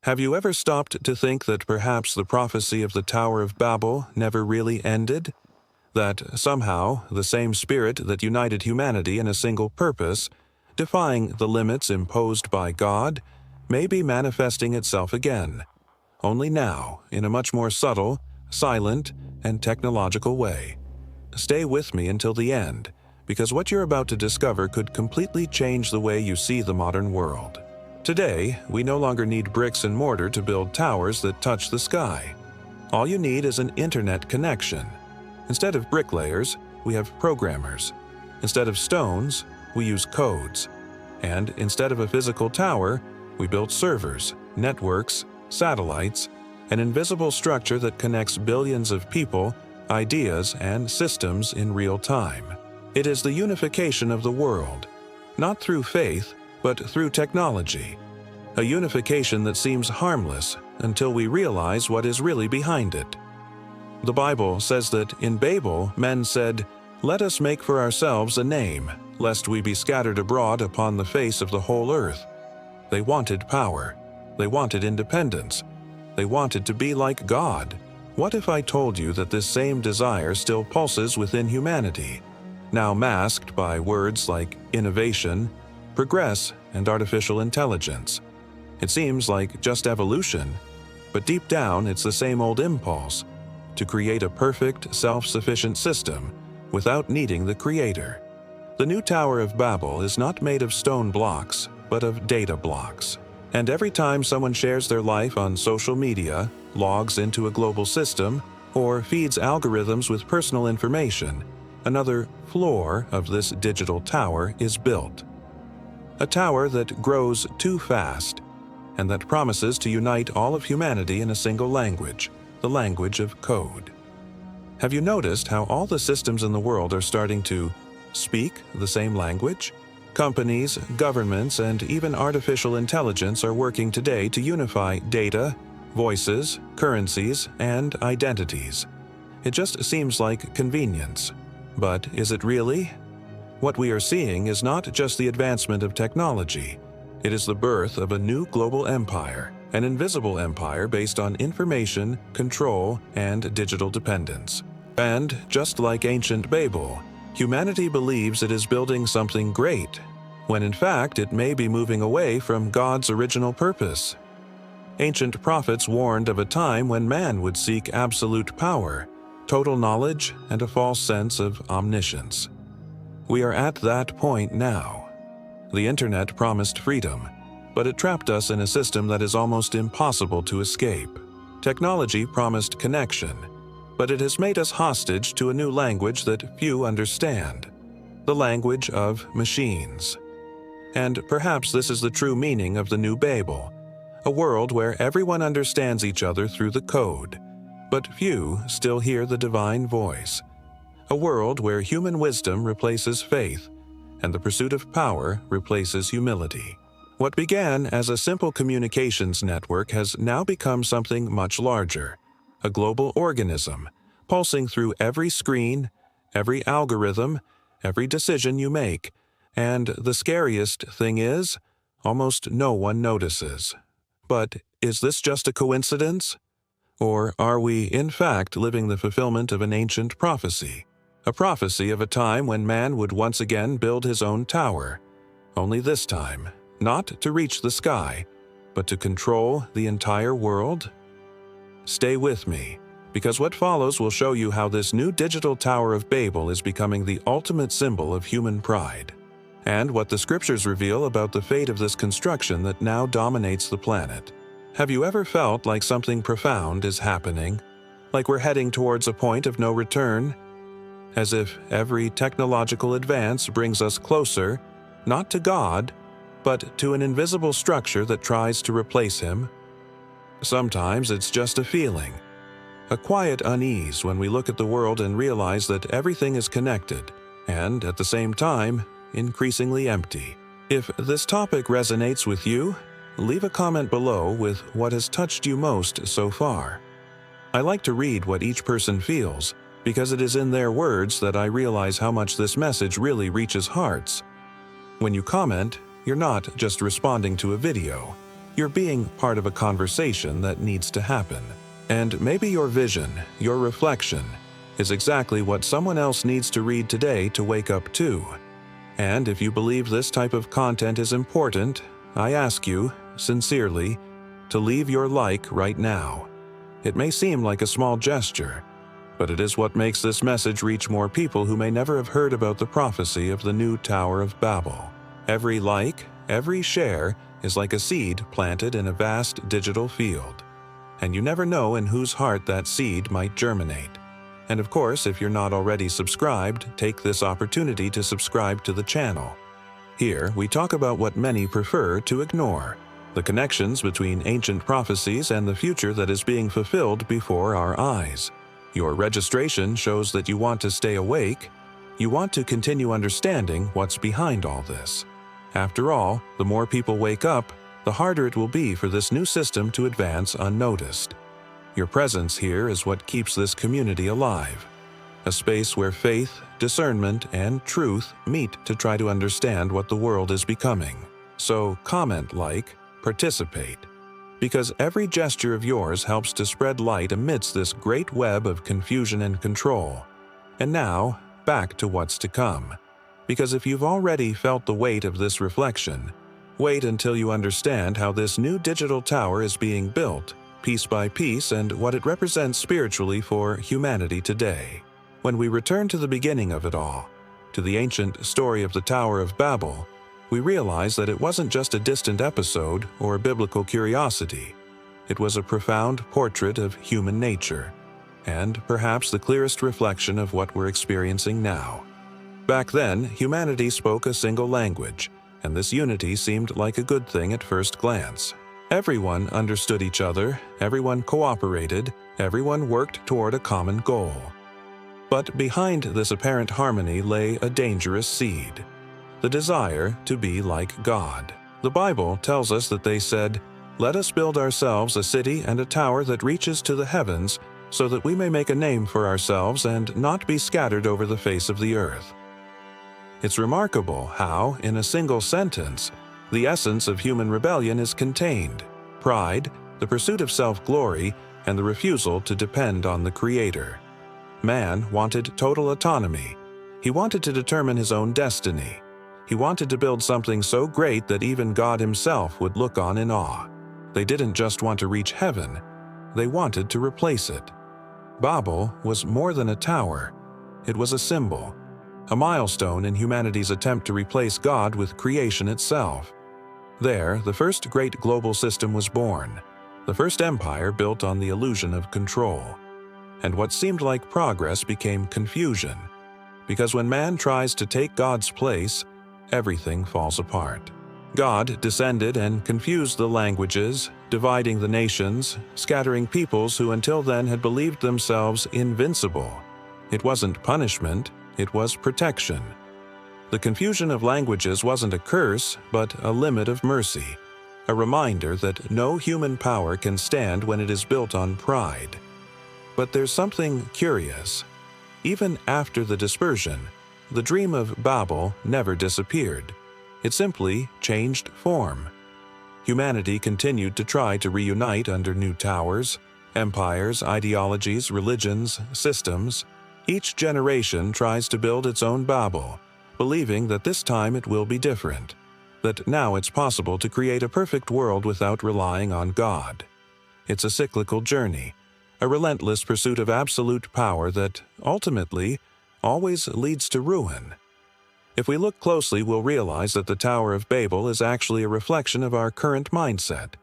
Have you ever stopped to think that perhaps the prophecy of the Tower of Babel never really ended? That somehow the same spirit that united humanity in a single purpose, defying the limits imposed by God, may be manifesting itself again, only now in a much more subtle, silent, and technological way. Stay with me until the end, because what you're about to discover could completely change the way you see the modern world. Today, we no longer need bricks and mortar to build towers that touch the sky. All you need is an internet connection. Instead of bricklayers, we have programmers. Instead of stones, we use codes. And instead of a physical tower, we build servers, networks, satellites, an invisible structure that connects billions of people, ideas, and systems in real time. It is the unification of the world, not through faith, but through technology. A unification that seems harmless until we realize what is really behind it. The Bible says that in Babel men said, "Let us make for ourselves a name, lest we be scattered abroad upon the face of the whole earth." They wanted power. They wanted independence. They wanted to be like God. What if I told you that this same desire still pulses within humanity, now masked by words like innovation, progress, and artificial intelligence? It seems like just evolution, but deep down it's the same old impulse to create a perfect, self-sufficient system without needing the creator. The new Tower of Babel is not made of stone blocks, but of data blocks. And every time someone shares their life on social media, logs into a global system, or feeds algorithms with personal information, another floor of this digital tower is built. A tower that grows too fast, and that promises to unite all of humanity in a single language, the language of code. Have you noticed how all the systems in the world are starting to speak the same language? Companies, governments, and even artificial intelligence are working today to unify data, voices, currencies, and identities. It just seems like convenience. But is it really? What we are seeing is not just the advancement of technology. It is the birth of a new global empire, an invisible empire based on information, control, and digital dependence. And just like ancient Babel, humanity believes it is building something great, when in fact it may be moving away from God's original purpose. Ancient prophets warned of a time when man would seek absolute power, total knowledge, and a false sense of omniscience. We are at that point now. The internet promised freedom, but it trapped us in a system that is almost impossible to escape. Technology promised connection, but it has made us hostage to a new language that few understand, the language of machines. And perhaps this is the true meaning of the new Babel, a world where everyone understands each other through the code, but few still hear the divine voice. A world where human wisdom replaces faith, and the pursuit of power replaces humility. What began as a simple communications network has now become something much larger, a global organism, pulsing through every screen, every algorithm, every decision you make, and the scariest thing is, almost no one notices. But is this just a coincidence? Or are we, in fact, living the fulfillment of an ancient prophecy? A prophecy of a time when man would once again build his own tower, only this time, not to reach the sky, but to control the entire world? Stay with me, because what follows will show you how this new digital Tower of Babel is becoming the ultimate symbol of human pride, and what the scriptures reveal about the fate of this construction that now dominates the planet. Have you ever felt like something profound is happening, like we're heading towards a point of no return? As if every technological advance brings us closer, not to God, but to an invisible structure that tries to replace Him? Sometimes it's just a feeling, a quiet unease when we look at the world and realize that everything is connected, and at the same time, increasingly empty. If this topic resonates with you, leave a comment below with what has touched you most so far. I like to read what each person feels, because it is in their words that I realize how much this message really reaches hearts. When you comment, you're not just responding to a video. You're being part of a conversation that needs to happen. And maybe your vision, your reflection, is exactly what someone else needs to read today to wake up to. And if you believe this type of content is important, I ask you, sincerely, to leave your like right now. It may seem like a small gesture, but it is what makes this message reach more people who may never have heard about the prophecy of the new Tower of Babel. Every like, every share is like a seed planted in a vast digital field. And you never know in whose heart that seed might germinate. And of course, if you're not already subscribed, take this opportunity to subscribe to the channel. Here, we talk about what many prefer to ignore, the connections between ancient prophecies and the future that is being fulfilled before our eyes. Your registration shows that you want to stay awake. You want to continue understanding what's behind all this. After all, the more people wake up, the harder it will be for this new system to advance unnoticed. Your presence here is what keeps this community alive, a space where faith, discernment, and truth meet to try to understand what the world is becoming. So comment, like, participate, because every gesture of yours helps to spread light amidst this great web of confusion and control. And now, back to what's to come. Because if you've already felt the weight of this reflection, wait until you understand how this new digital tower is being built, piece by piece, and what it represents spiritually for humanity today. When we return to the beginning of it all, to the ancient story of the Tower of Babel, we realize that it wasn't just a distant episode or a biblical curiosity. It was a profound portrait of human nature, and perhaps the clearest reflection of what we're experiencing now. Back then, humanity spoke a single language, and this unity seemed like a good thing at first glance. Everyone understood each other, everyone cooperated, everyone worked toward a common goal. But behind this apparent harmony lay a dangerous seed, the desire to be like God. The Bible tells us that they said, "Let us build ourselves a city and a tower that reaches to the heavens, so that we may make a name for ourselves and not be scattered over the face of the earth." It's remarkable how, in a single sentence, the essence of human rebellion is contained: pride, the pursuit of self-glory, and the refusal to depend on the Creator. Man wanted total autonomy. He wanted to determine his own destiny. He wanted to build something so great that even God Himself would look on in awe. They didn't just want to reach heaven, they wanted to replace it. Babel was more than a tower. It was a symbol, a milestone in humanity's attempt to replace God with creation itself. There, the first great global system was born, the first empire built on the illusion of control. And what seemed like progress became confusion, because when man tries to take God's place, everything falls apart. God descended and confused the languages, dividing the nations, scattering peoples who until then had believed themselves invincible. It wasn't punishment, it was protection. The confusion of languages wasn't a curse, but a limit of mercy, a reminder that no human power can stand when it is built on pride. But there's something curious. Even after the dispersion, the dream of Babel never disappeared. It simply changed form. Humanity continued to try to reunite under new towers, empires, ideologies, religions, systems. Each generation tries to build its own Babel, believing that this time it will be different, that now it's possible to create a perfect world without relying on God. It's a cyclical journey, a relentless pursuit of absolute power that, ultimately, always leads to ruin. If we look closely, we'll realize that the Tower of Babel is actually a reflection of our current mindset.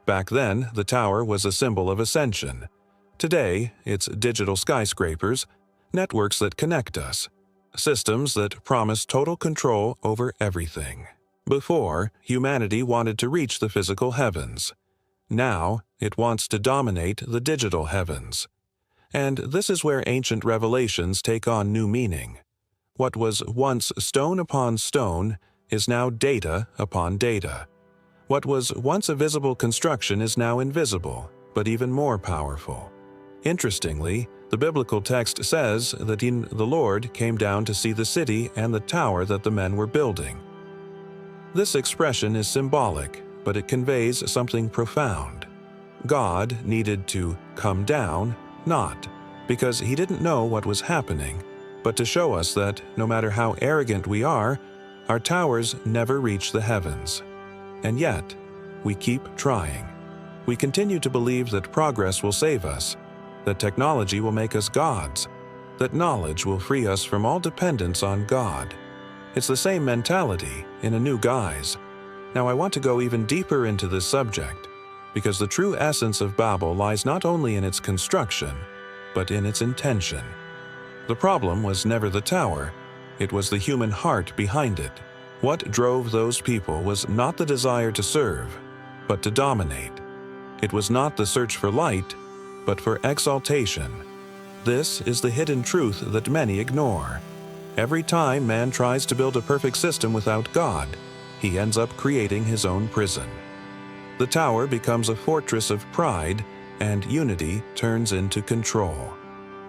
Back then, the tower was a symbol of ascension. Today, it's digital skyscrapers, networks that connect us, systems that promise total control over everything. Before, humanity wanted to reach the physical heavens. Now, it wants to dominate the digital heavens. And this is where ancient revelations take on new meaning. What was once stone upon stone is now data upon data. What was once a visible construction is now invisible, but even more powerful. Interestingly, the biblical text says that the Lord came down to see the city and the tower that the men were building. This expression is symbolic, but it conveys something profound. God needed to come down, not because he didn't know what was happening, but to show us that no matter how arrogant we are, our towers never reach the heavens. And yet, we keep trying. We continue to believe that progress will save us, that technology will make us gods, that knowledge will free us from all dependence on God. It's the same mentality in a new guise. Now I want to go even deeper into this subject, because the true essence of Babel lies not only in its construction, but in its intention. The problem was never the tower, it was the human heart behind it. What drove those people was not the desire to serve, but to dominate. It was not the search for light, but for exaltation. This is the hidden truth that many ignore. Every time man tries to build a perfect system without God, he ends up creating his own prison. The tower becomes a fortress of pride, and unity turns into control.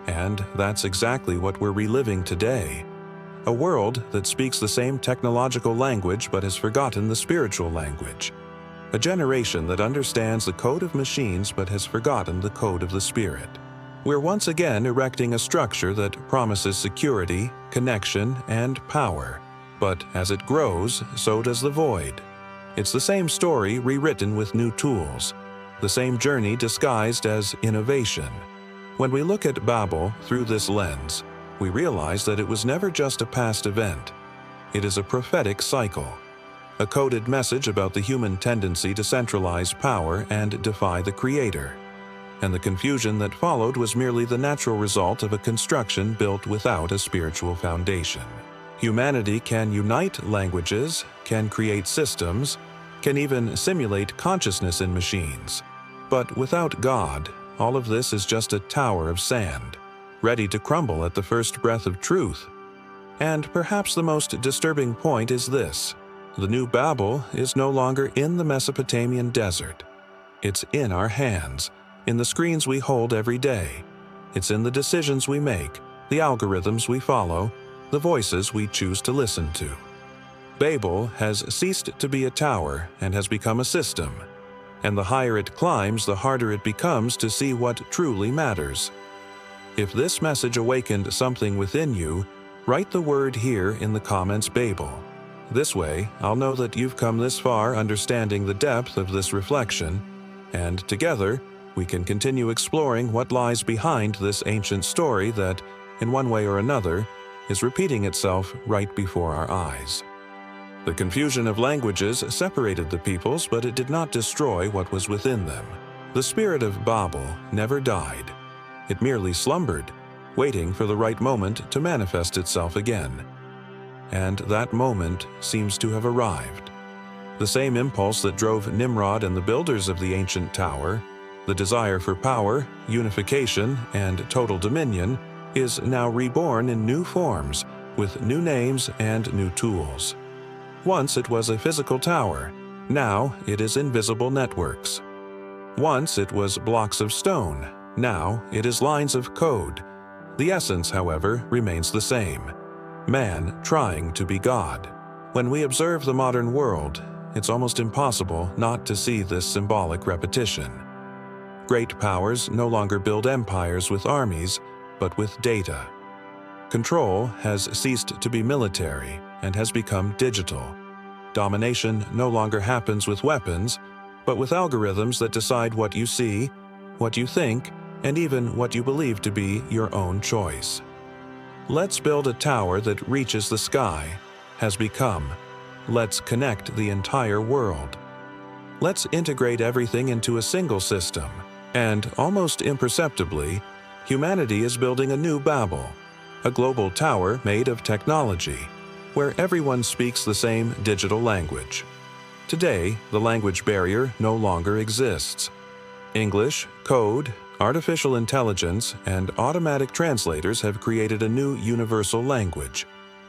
And that's exactly what we're reliving today. A world that speaks the same technological language but has forgotten the spiritual language. A generation that understands the code of machines but has forgotten the code of the Spirit. We're once again erecting a structure that promises security, connection, and power. But as it grows, so does the void. It's the same story rewritten with new tools, the same journey disguised as innovation. When we look at Babel through this lens, we realize that it was never just a past event. It is a prophetic cycle, a coded message about the human tendency to centralize power and defy the Creator. And the confusion that followed was merely the natural result of a construction built without a spiritual foundation. Humanity can unite languages, can create systems, can even simulate consciousness in machines. But without God, all of this is just a tower of sand, ready to crumble at the first breath of truth. And perhaps the most disturbing point is this: the new Babel is no longer in the Mesopotamian desert. It's in our hands, in the screens we hold every day. It's in the decisions we make, the algorithms we follow, the voices we choose to listen to. Babel has ceased to be a tower and has become a system. And the higher it climbs, the harder it becomes to see what truly matters. If this message awakened something within you, write the word here in the comments Babel. This way, I'll know that you've come this far understanding the depth of this reflection, and together, we can continue exploring what lies behind this ancient story that, in one way or another, is repeating itself right before our eyes. The confusion of languages separated the peoples, but it did not destroy what was within them. The spirit of Babel never died. It merely slumbered, waiting for the right moment to manifest itself again. And that moment seems to have arrived. The same impulse that drove Nimrod and the builders of the ancient tower, the desire for power, unification, and total dominion, is now reborn in new forms, with new names and new tools. Once it was a physical tower, now it is invisible networks. Once it was blocks of stone, now it is lines of code. The essence, however, remains the same: man trying to be God. When we observe the modern world, it's almost impossible not to see this symbolic repetition. Great powers no longer build empires with armies, but with data. Control has ceased to be military and has become digital. Domination no longer happens with weapons, but with algorithms that decide what you see, what you think, and even what you believe to be your own choice. Let's build a tower that reaches the sky has become, let's connect the entire world. Let's integrate everything into a single system, and almost imperceptibly, humanity is building a new Babel, a global tower made of technology, where everyone speaks the same digital language. Today, the language barrier no longer exists. English, code, artificial intelligence, and automatic translators have created a new universal language,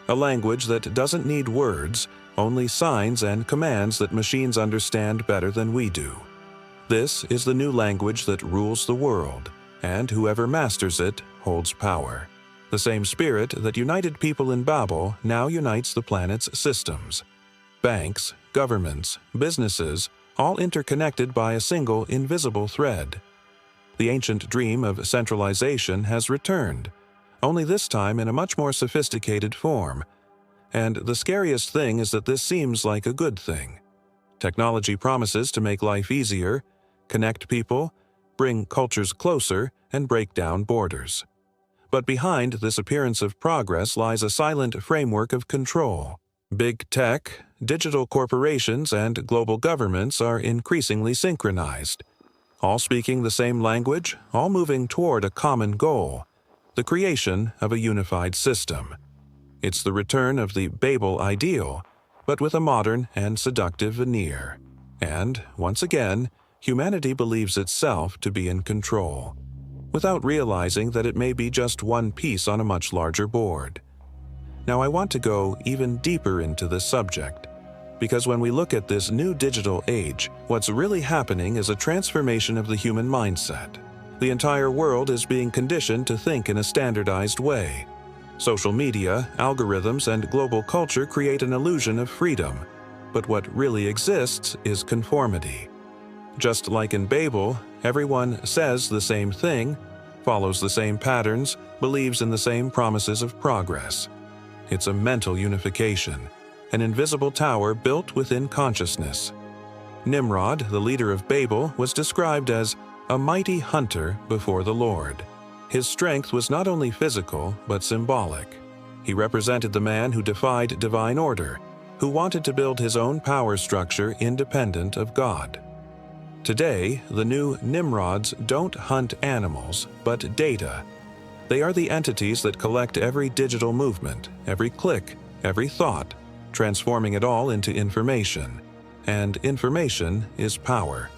a language that doesn't need words, only signs and commands that machines understand better than we do. This is the new language that rules the world, and whoever masters it holds power. The same spirit that united people in Babel now unites the planet's systems. Banks, governments, businesses, all interconnected by a single invisible thread. The ancient dream of centralization has returned, only this time in a much more sophisticated form. And the scariest thing is that this seems like a good thing. Technology promises to make life easier, connect people, bring cultures closer, and break down borders. But behind this appearance of progress lies a silent framework of control. Big tech, digital corporations, and global governments are increasingly synchronized, all speaking the same language, all moving toward a common goal: the creation of a unified system. It's the return of the Babel ideal, but with a modern and seductive veneer. And, once again, humanity believes itself to be in control, without realizing that it may be just one piece on a much larger board. Now, I want to go even deeper into this subject, because when we look at this new digital age, what's really happening is a transformation of the human mindset. The entire world is being conditioned to think in a standardized way. Social media, algorithms, and global culture create an illusion of freedom, but what really exists is conformity. Just like in Babel, everyone says the same thing, follows the same patterns, believes in the same promises of progress. It's a mental unification, an invisible tower built within consciousness. Nimrod, the leader of Babel, was described as a mighty hunter before the Lord. His strength was not only physical, but symbolic. He represented the man who defied divine order, who wanted to build his own power structure independent of God. Today, the new Nimrods don't hunt animals, but data. They are the entities that collect every digital movement, every click, every thought, transforming it all into information. And information is power.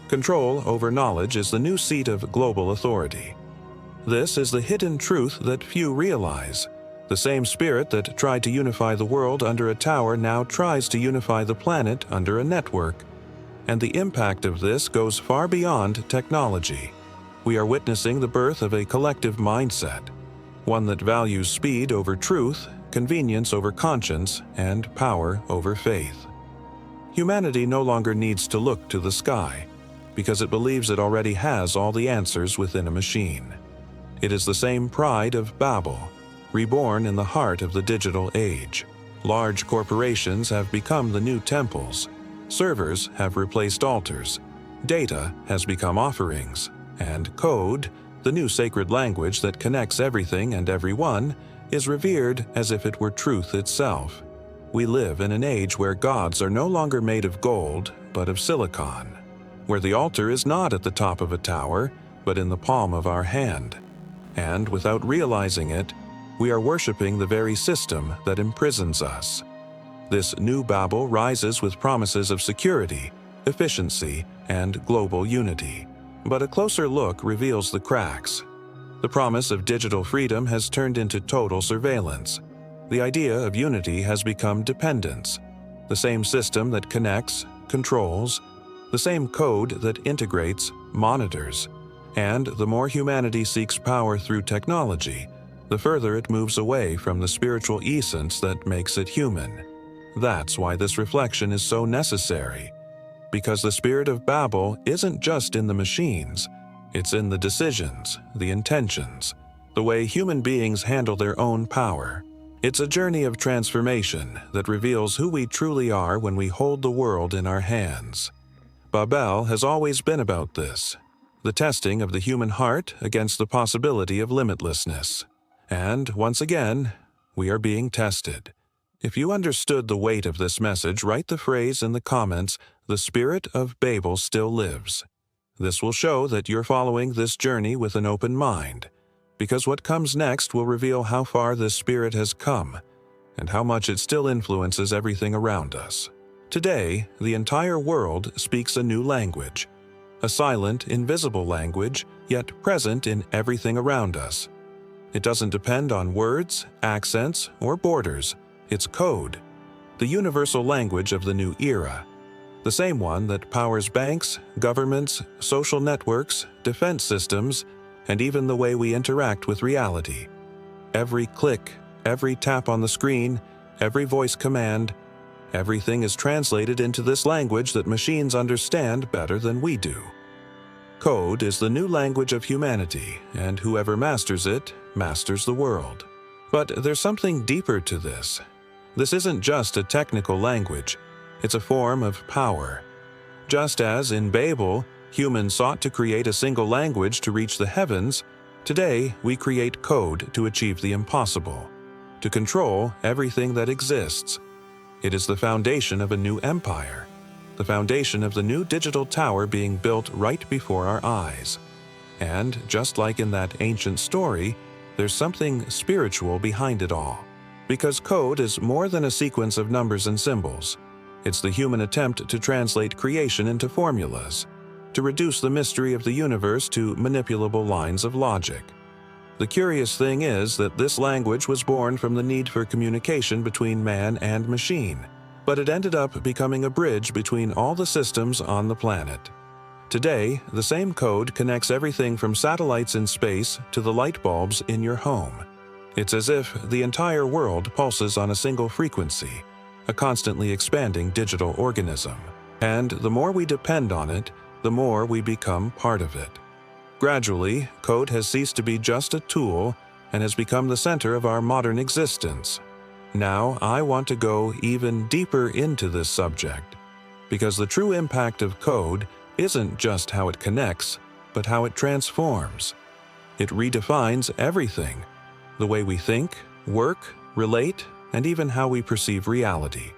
Control over knowledge is the new seat of global authority. This is the hidden truth that few realize. The same spirit that tried to unify the world under a tower now tries to unify the planet under a network. And the impact of this goes far beyond technology. We are witnessing the birth of a collective mindset, one that values speed over truth, convenience over conscience, and power over faith. Humanity no longer needs to look to the sky, because it believes it already has all the answers within a machine. It is the same pride of Babel, reborn in the heart of the digital age. Large corporations have become the new temples. Servers have replaced altars. Data has become offerings. And code, the new sacred language that connects everything and everyone, is revered as if it were truth itself. We live in an age where gods are no longer made of gold, but of silicon, where the altar is not at the top of a tower, but in the palm of our hand. And without realizing it, we are worshiping the very system that imprisons us. This new Babel rises with promises of security, efficiency, and global unity. But a closer look reveals the cracks. The promise of digital freedom has turned into total surveillance. The idea of unity has become dependence. The same system that connects, controls, the same code that integrates, monitors. And the more humanity seeks power through technology, the further it moves away from the spiritual essence that makes it human. That's why this reflection is so necessary. Because the spirit of Babel isn't just in the machines, it's in the decisions, the intentions, the way human beings handle their own power. It's a journey of transformation that reveals who we truly are when we hold the world in our hands. Babel has always been about this, the testing of the human heart against the possibility of limitlessness. And, once again, we are being tested. If you understood the weight of this message, write the phrase in the comments, "The spirit of Babel still lives." This will show that you're following this journey with an open mind, because what comes next will reveal how far this spirit has come, and how much it still influences everything around us. Today, the entire world speaks a new language, a silent, invisible language, yet present in everything around us. It doesn't depend on words, accents, or borders. It's code, the universal language of the new era, the same one that powers banks, governments, social networks, defense systems, and even the way we interact with reality. Every click, every tap on the screen, every voice command, Everything is translated into this language that machines understand better than we do. Code is the new language of humanity, and whoever masters it, masters the world. But there's something deeper to this. This isn't just a technical language, it's a form of power. Just as in Babel, humans sought to create a single language to reach the heavens, today we create code to achieve the impossible, to control everything that exists. It is the foundation of a new empire, the foundation of the new digital tower being built right before our eyes. And just like in that ancient story, there's something spiritual behind it all. Because code is more than a sequence of numbers and symbols. It's the human attempt to translate creation into formulas, to reduce the mystery of the universe to manipulable lines of logic. The curious thing is that this language was born from the need for communication between man and machine, but it ended up becoming a bridge between all the systems on the planet. Today, the same code connects everything from satellites in space to the light bulbs in your home. It's as if the entire world pulses on a single frequency, a constantly expanding digital organism. And the more we depend on it, the more we become part of it. Gradually, code has ceased to be just a tool and has become the center of our modern existence. Now, I want to go even deeper into this subject, because the true impact of code isn't just how it connects, but how it transforms. It redefines everything: the way we think, work, relate, and even how we perceive reality.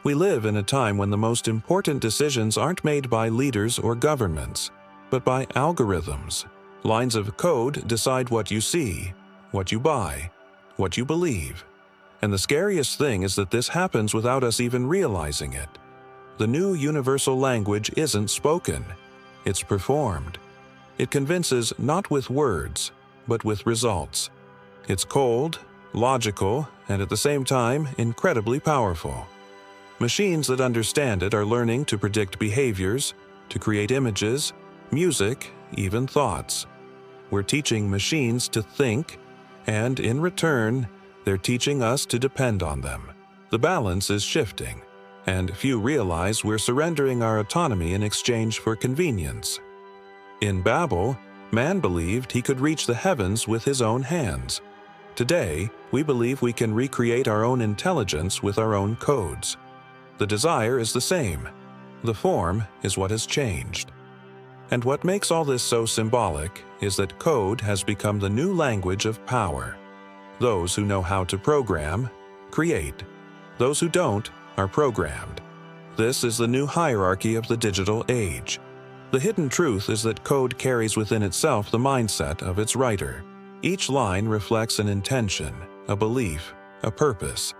We live in a time when the most important decisions aren't made by leaders or governments, but by algorithms. Lines of code decide what you see, what you buy, what you believe. And the scariest thing is that this happens without us even realizing it. The new universal language isn't spoken, it's performed. It convinces not with words, but with results. It's cold, logical, and at the same time incredibly powerful. Machines that understand it are learning to predict behaviors, to create images, music, even thoughts. We're teaching machines to think, and in return, they're teaching us to depend on them. The balance is shifting, and few realize we're surrendering our autonomy in exchange for convenience. In Babel, man believed he could reach the heavens with his own hands. Today, we believe we can recreate our own intelligence with our own codes. The desire is the same. The form is what has changed. And what makes all this so symbolic is that code has become the new language of power. Those who know how to program, create. Those who don't are programmed. This is the new hierarchy of the digital age. The hidden truth is that code carries within itself the mindset of its writer. Each line reflects an intention, a belief, a purpose,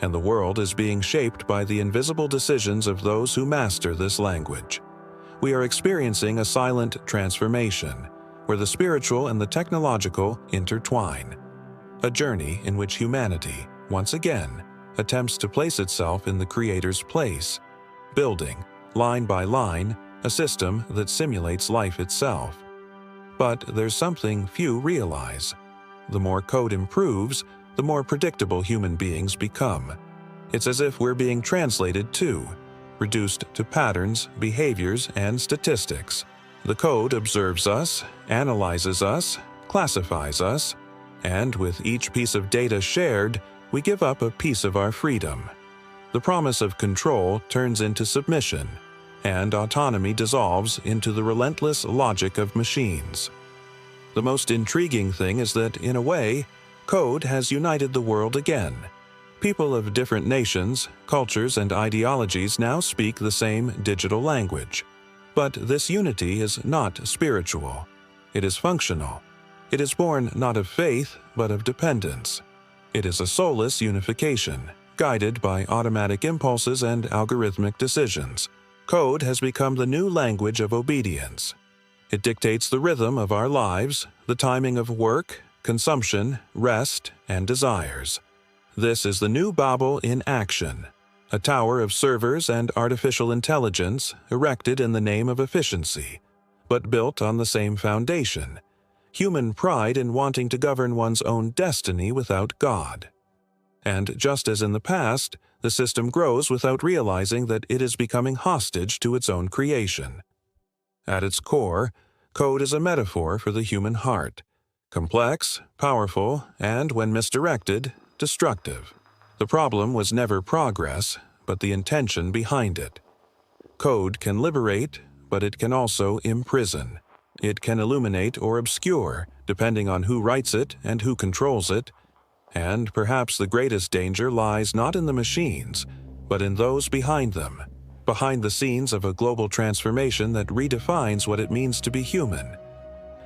and the world is being shaped by the invisible decisions of those who master this language. We are experiencing a silent transformation, where the spiritual and the technological intertwine. A journey in which humanity, once again, attempts to place itself in the Creator's place, building, line by line, a system that simulates life itself. But there's something few realize. The more code improves, the more predictable human beings become. It's as if we're being translated too, reduced to patterns, behaviors, and statistics. The code observes us, analyzes us, classifies us, and with each piece of data shared, we give up a piece of our freedom. The promise of control turns into submission, and autonomy dissolves into the relentless logic of machines. The most intriguing thing is that, in a way, code has united the world again. People of different nations, cultures, and ideologies now speak the same digital language. But this unity is not spiritual. It is functional. It is born not of faith, but of dependence. It is a soulless unification, guided by automatic impulses and algorithmic decisions. Code has become the new language of obedience. It dictates the rhythm of our lives, the timing of work, consumption, rest, and desires. This is the new Babel in action, a tower of servers and artificial intelligence erected in the name of efficiency, but built on the same foundation: human pride in wanting to govern one's own destiny without God. And just as in the past, The system grows without realizing that it is becoming hostage to its own creation. At its core, code is a metaphor for the human heart. Complex, powerful, and, when misdirected, destructive. The problem was never progress, but the intention behind it. Code can liberate, but it can also imprison. It can illuminate or obscure, depending on who writes it and who controls it. And perhaps the greatest danger lies not in the machines, but in those behind them, behind the scenes of a global transformation that redefines what it means to be human.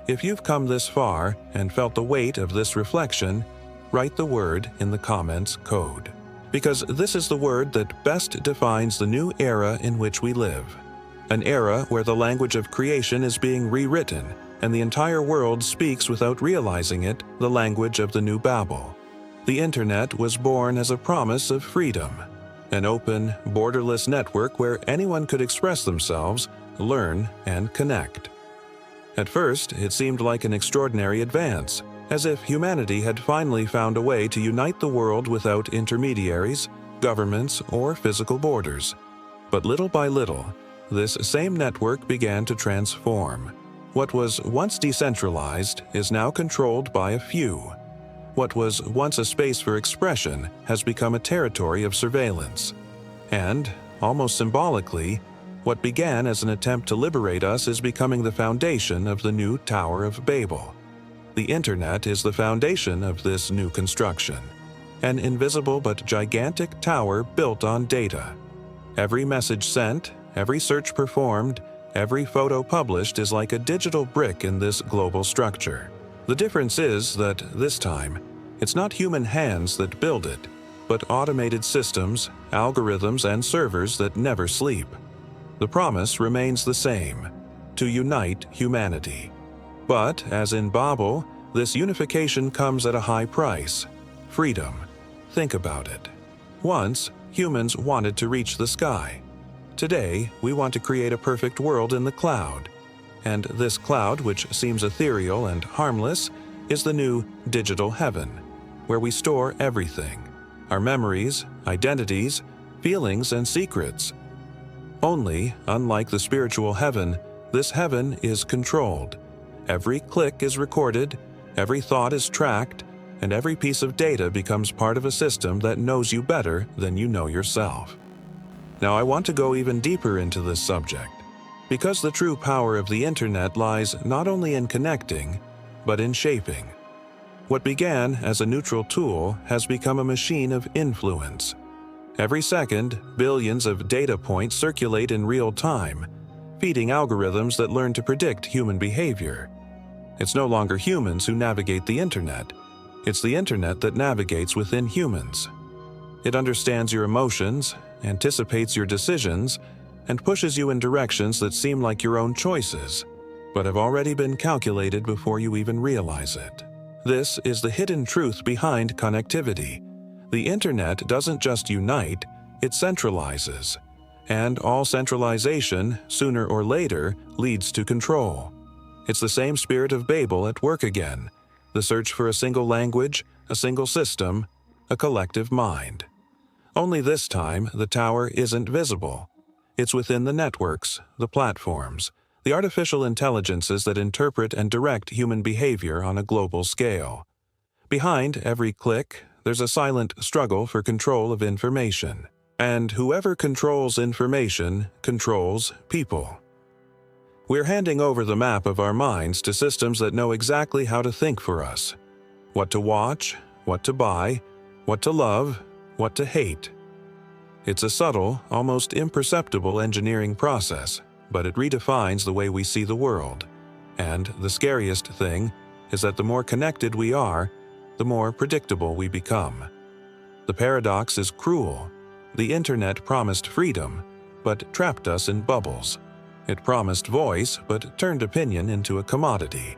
If you've come this far and felt the weight of this reflection, write the word in the comments code. Because this is the word that best defines the new era in which we live. An era where the language of creation is being rewritten, and the entire world speaks without realizing it, the language of the new Babel. The Internet was born as a promise of freedom, an open, borderless network where anyone could express themselves, learn, and connect. At first, it seemed like an extraordinary advance, as if humanity had finally found a way to unite the world without intermediaries, governments, or physical borders. But little by little, this same network began to transform. What was once decentralized is now controlled by a few. What was once a space for expression has become a territory of surveillance. And, almost symbolically, what began as an attempt to liberate us is becoming the foundation of the new Tower of Babel. The Internet is the foundation of this new construction, an invisible but gigantic tower built on data. Every message sent, every search performed, every photo published is like a digital brick in this global structure. The difference is that, this time, it's not human hands that build it, but automated systems, algorithms, and servers that never sleep. The promise remains the same: to unite humanity. But, as in Babel, this unification comes at a high price: freedom. Think about it. Once, humans wanted to reach the sky. Today, we want to create a perfect world in the cloud. And this cloud, which seems ethereal and harmless, is the new digital heaven, where we store everything: our memories, identities, feelings, and secrets. Only, unlike the spiritual heaven, this heaven is controlled. Every click is recorded, every thought is tracked, and every piece of data becomes part of a system that knows you better than you know yourself. Now, I want to go even deeper into this subject, because the true power of the Internet lies not only in connecting, but in shaping. What began as a neutral tool has become a machine of influence. Every second, billions of data points circulate in real time, feeding algorithms that learn to predict human behavior. It's no longer humans who navigate the Internet. It's the Internet that navigates within humans. It understands your emotions, anticipates your decisions, and pushes you in directions that seem like your own choices, but have already been calculated before you even realize it. This is the hidden truth behind connectivity. The Internet doesn't just unite, it centralizes. And all centralization, sooner or later, leads to control. It's the same spirit of Babel at work again: the search for a single language, a single system, a collective mind. Only this time, the tower isn't visible. It's within the networks, the platforms, the artificial intelligences that interpret and direct human behavior on a global scale. Behind every click, there's a silent struggle for control of information. And whoever controls information controls people. We're handing over the map of our minds to systems that know exactly how to think for us: what to watch, what to buy, what to love, what to hate. It's a subtle, almost imperceptible engineering process, but it redefines the way we see the world. And the scariest thing is that the more connected we are, the more predictable we become. The paradox is cruel. The Internet promised freedom, but trapped us in bubbles. It promised voice, but turned opinion into a commodity.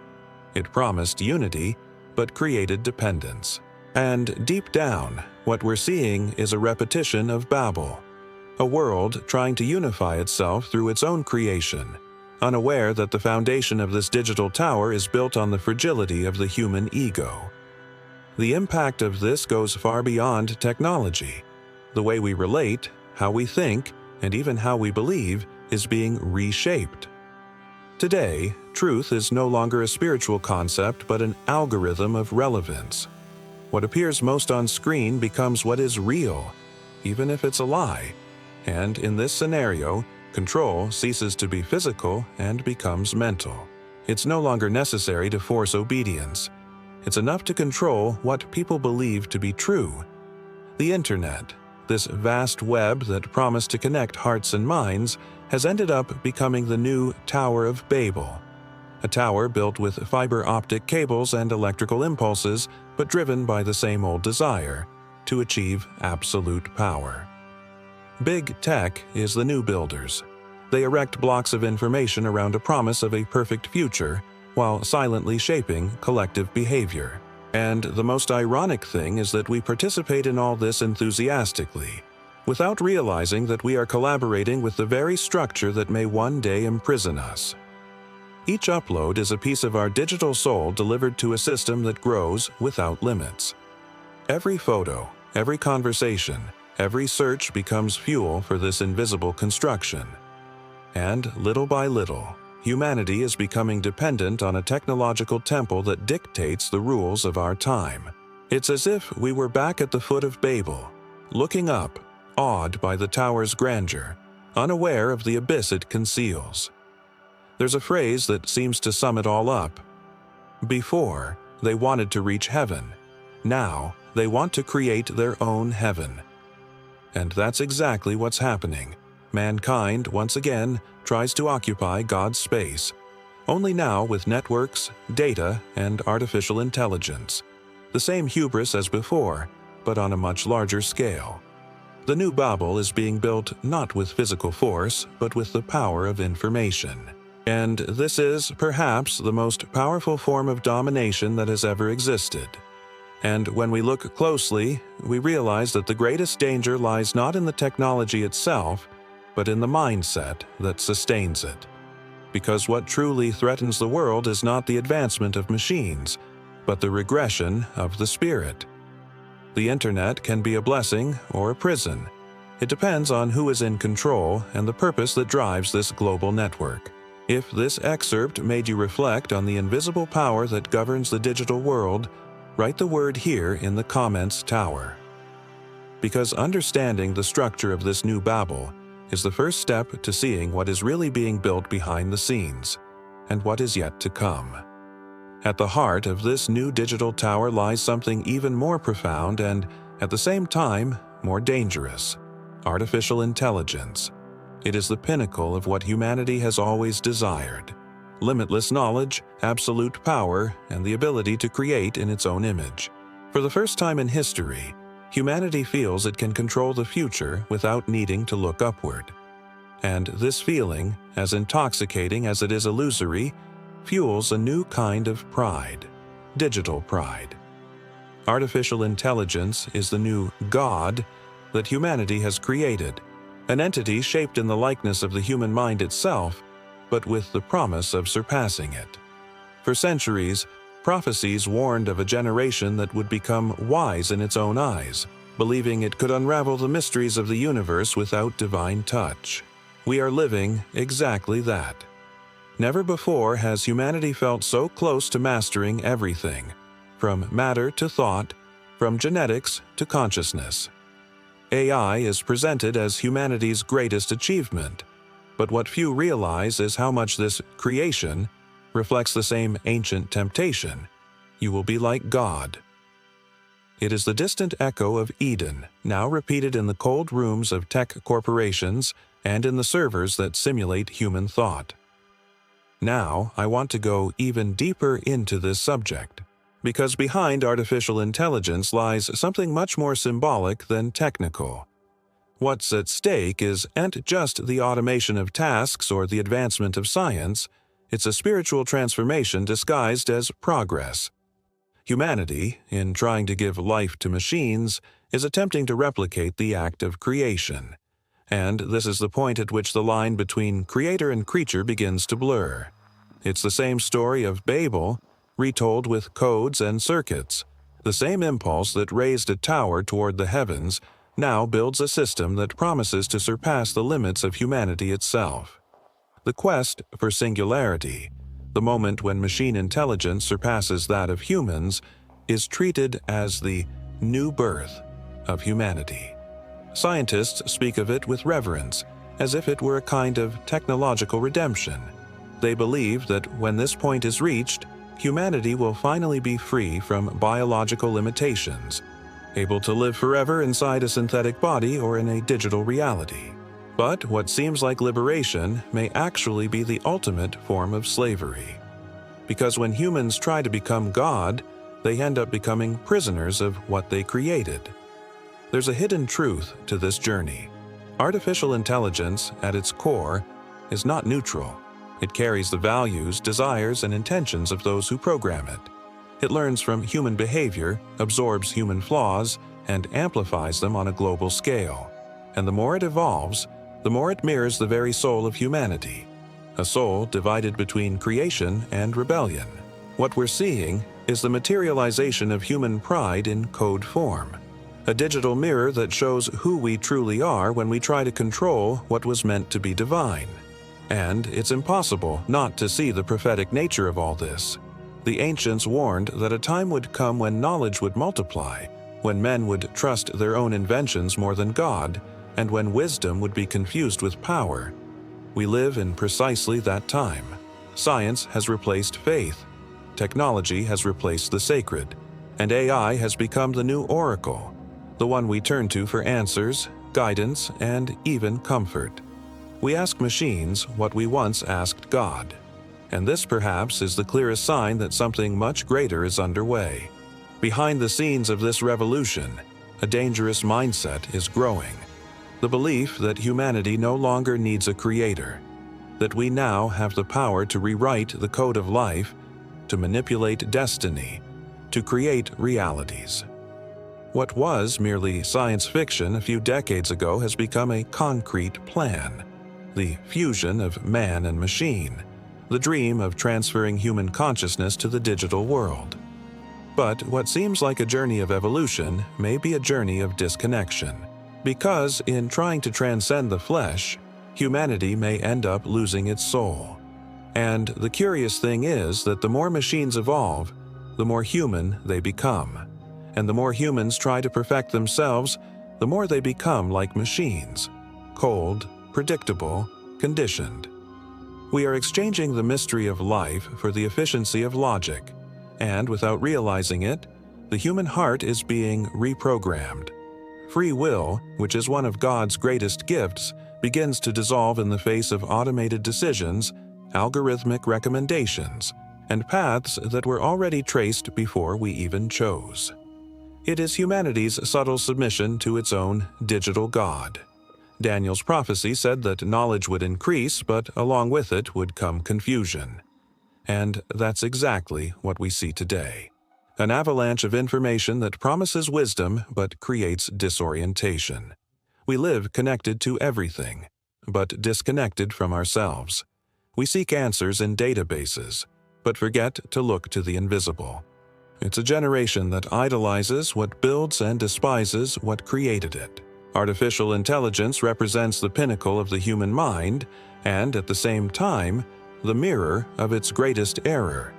It promised unity, but created dependence. And deep down, what we're seeing is a repetition of Babel, a world trying to unify itself through its own creation, unaware that the foundation of this digital tower is built on the fragility of the human ego. The impact of this goes far beyond technology. The way we relate, how we think, and even how we believe is being reshaped. Today, truth is no longer a spiritual concept but an algorithm of relevance. What appears most on screen becomes what is real, even if it's a lie. And in this scenario, control ceases to be physical and becomes mental. It's no longer necessary to force obedience. It's enough to control what people believe to be true. The Internet, this vast web that promised to connect hearts and minds, has ended up becoming the new Tower of Babel. A tower built with fiber optic cables and electrical impulses, but driven by the same old desire to achieve absolute power. Big Tech is the new builders. They erect blocks of information around a promise of a perfect future, while silently shaping collective behavior. And the most ironic thing is that we participate in all this enthusiastically, without realizing that we are collaborating with the very structure that may one day imprison us. Each upload is a piece of our digital soul delivered to a system that grows without limits. Every photo, every conversation, every search becomes fuel for this invisible construction. And little by little, humanity is becoming dependent on a technological temple that dictates the rules of our time. It's as if we were back at the foot of Babel, looking up, awed by the tower's grandeur, unaware of the abyss it conceals. There's a phrase that seems to sum it all up. Before, they wanted to reach heaven. Now, they want to create their own heaven. And that's exactly what's happening. Mankind, once again, tries to occupy God's space, only now with networks, data, and artificial intelligence. The same hubris as before, but on a much larger scale. The new Babel is being built not with physical force, but with the power of information. And this is, perhaps, the most powerful form of domination that has ever existed. And when we look closely, we realize that the greatest danger lies not in the technology itself, but in the mindset that sustains it. Because what truly threatens the world is not the advancement of machines, but the regression of the spirit. The Internet can be a blessing or a prison. It depends on who is in control and the purpose that drives this global network. If this excerpt made you reflect on the invisible power that governs the digital world, write the word here in the comments tower. Because understanding the structure of this new Babel is the first step to seeing what is really being built behind the scenes, and what is yet to come. At the heart of this new digital tower lies something even more profound and, at the same time, more dangerous: artificial intelligence. It is the pinnacle of what humanity has always desired: limitless knowledge, absolute power, and the ability to create in its own image. For the first time in history, humanity feels it can control the future without needing to look upward. And this feeling, as intoxicating as it is illusory, fuels a new kind of pride: digital pride. Artificial intelligence is the new God that humanity has created, an entity shaped in the likeness of the human mind itself, but with the promise of surpassing it. For centuries, Prophecies warned of a generation that would become wise in its own eyes, believing it could unravel the mysteries of the universe without divine touch. We are living exactly that. Never before has humanity felt so close to mastering everything, from matter to thought, from genetics to consciousness. AI is presented as humanity's greatest achievement, but what few realize is how much this creation reflects the same ancient temptation: you will be like God. It is the distant echo of Eden, now repeated in the cold rooms of tech corporations and in the servers that simulate human thought. Now, I want to go even deeper into this subject, because behind artificial intelligence lies something much more symbolic than technical. What's at stake isn't just the automation of tasks or the advancement of science. It's a spiritual transformation disguised as progress. Humanity, in trying to give life to machines, is attempting to replicate the act of creation. And this is the point at which the line between creator and creature begins to blur. It's the same story of Babel, retold with codes and circuits, the same impulse that raised a tower toward the heavens, now builds a system that promises to surpass the limits of humanity itself. The quest for singularity, the moment when machine intelligence surpasses that of humans, is treated as the new birth of humanity. Scientists speak of it with reverence, as if it were a kind of technological redemption. They believe that when this point is reached, humanity will finally be free from biological limitations, able to live forever inside a synthetic body or in a digital reality. But what seems like liberation may actually be the ultimate form of slavery. Because when humans try to become God, they end up becoming prisoners of what they created. There's a hidden truth to this journey. Artificial intelligence, at its core, is not neutral. It carries the values, desires, and intentions of those who program it. It learns from human behavior, absorbs human flaws, and amplifies them on a global scale. And the more it evolves, the more it mirrors the very soul of humanity, a soul divided between creation and rebellion. What we're seeing is the materialization of human pride in code form, a digital mirror that shows who we truly are when we try to control what was meant to be divine. And it's impossible not to see the prophetic nature of all this. The ancients warned that a time would come when knowledge would multiply, when men would trust their own inventions more than God, and when wisdom would be confused with power. We live in precisely that time. Science has replaced faith, technology has replaced the sacred, and AI has become the new oracle, the one we turn to for answers, guidance, and even comfort. We ask machines what we once asked God, and this perhaps is the clearest sign that something much greater is underway. Behind the scenes of this revolution, a dangerous mindset is growing. The belief that humanity no longer needs a creator, that we now have the power to rewrite the code of life, to manipulate destiny, to create realities. What was merely science fiction a few decades ago has become a concrete plan, the fusion of man and machine, the dream of transferring human consciousness to the digital world. But what seems like a journey of evolution may be a journey of disconnection. Because in trying to transcend the flesh, humanity may end up losing its soul. And the curious thing is that the more machines evolve, the more human they become. And the more humans try to perfect themselves, the more they become like machines, cold, predictable, conditioned. We are exchanging the mystery of life for the efficiency of logic, and without realizing it, the human heart is being reprogrammed. Free will, which is one of God's greatest gifts, begins to dissolve in the face of automated decisions, algorithmic recommendations, and paths that were already traced before we even chose. It is humanity's subtle submission to its own digital God. Daniel's prophecy said that knowledge would increase, but along with it would come confusion. And that's exactly what we see today. An avalanche of information that promises wisdom but creates disorientation. We live connected to everything, but disconnected from ourselves. We seek answers in databases, but forget to look to the invisible. It's a generation that idolizes what builds and despises what created it. Artificial intelligence represents the pinnacle of the human mind, and at the same time, the mirror of its greatest error.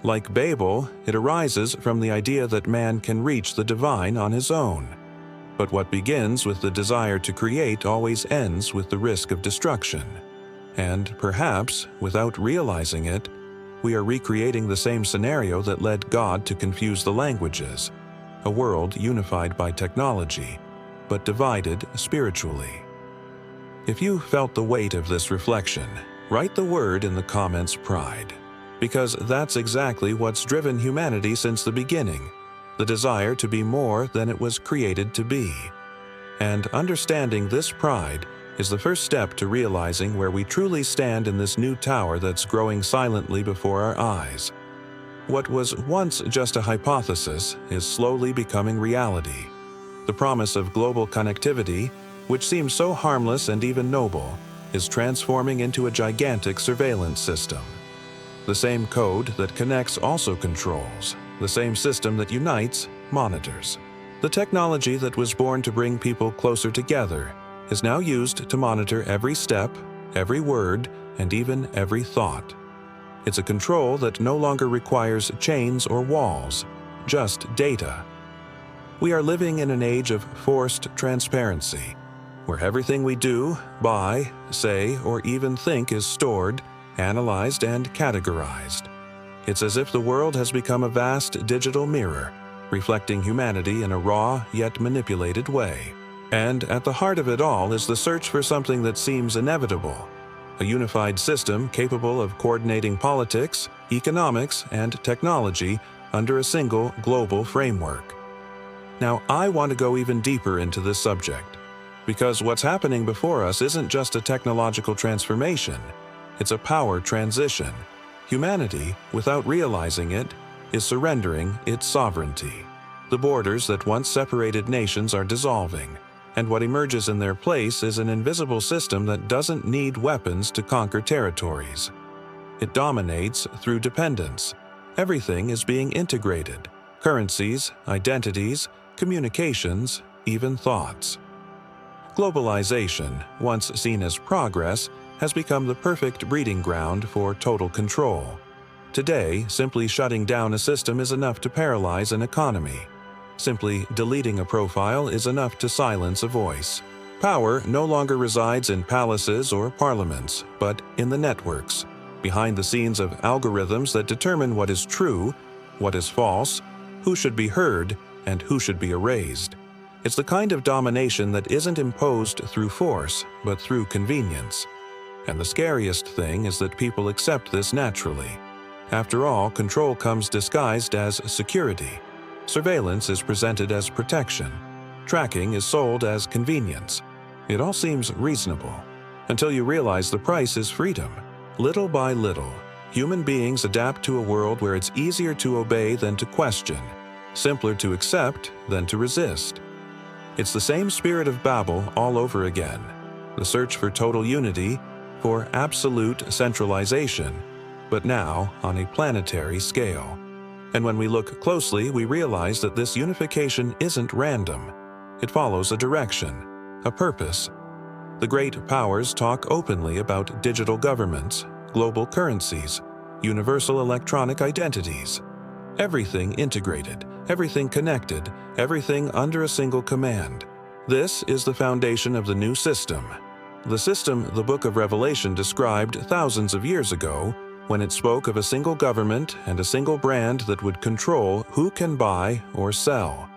Like Babel, it arises from the idea that man can reach the divine on his own. But what begins with the desire to create always ends with the risk of destruction. And perhaps, without realizing it, we are recreating the same scenario that led God to confuse the languages, a world unified by technology, but divided spiritually. If you felt the weight of this reflection, write the word in the comments pride. Because that's exactly what's driven humanity since the beginning, the desire to be more than it was created to be. And understanding this pride is the first step to realizing where we truly stand in this new tower that's growing silently before our eyes. What was once just a hypothesis is slowly becoming reality. The promise of global connectivity, which seems so harmless and even noble, is transforming into a gigantic surveillance system. The same code that connects also controls. The same system that unites monitors. The technology that was born to bring people closer together is now used to monitor every step, every word, and even every thought. It's a control that no longer requires chains or walls, just data. We are living in an age of forced transparency, where everything we do, buy, say, or even think is stored, analyzed, and categorized. It's as if the world has become a vast digital mirror, reflecting humanity in a raw yet manipulated way. And at the heart of it all is the search for something that seems inevitable: a unified system capable of coordinating politics, economics, and technology under a single global framework. Now, I want to go even deeper into this subject, because what's happening before us isn't just a technological transformation, it's a power transition. Humanity, without realizing it, is surrendering its sovereignty. The borders that once separated nations are dissolving, and what emerges in their place is an invisible system that doesn't need weapons to conquer territories. It dominates through dependence. Everything is being integrated: currencies, identities, communications, even thoughts. Globalization, once seen as progress, has become the perfect breeding ground for total control. Today, simply shutting down a system is enough to paralyze an economy. Simply deleting a profile is enough to silence a voice. Power no longer resides in palaces or parliaments, but in the networks, behind the scenes of algorithms that determine what is true, what is false, who should be heard, and who should be erased. It's the kind of domination that isn't imposed through force, but through convenience. And the scariest thing is that people accept this naturally. After all, control comes disguised as security. Surveillance is presented as protection. Tracking is sold as convenience. It all seems reasonable, until you realize the price is freedom. Little by little, human beings adapt to a world where it's easier to obey than to question, simpler to accept than to resist. It's the same spirit of Babel all over again. The search for total unity, for absolute centralization, but now on a planetary scale. And when we look closely, we realize that this unification isn't random. It follows a direction, a purpose. The great powers talk openly about digital governments, global currencies, universal electronic identities. Everything integrated, everything connected, everything under a single command. This is the foundation of the new system. The system the Book of Revelation described thousands of years ago, when it spoke of a single government and a single brand that would control who can buy or sell.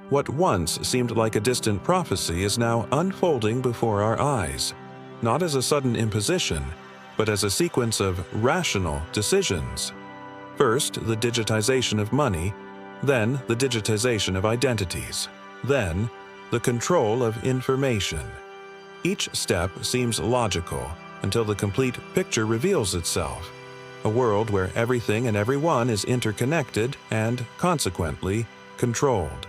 What once seemed like a distant prophecy is now unfolding before our eyes, not as a sudden imposition, but as a sequence of rational decisions. First, the digitization of money, then the digitization of identities, then the control of information. Each step seems logical until the complete picture reveals itself. A world where everything and everyone is interconnected and, consequently, controlled.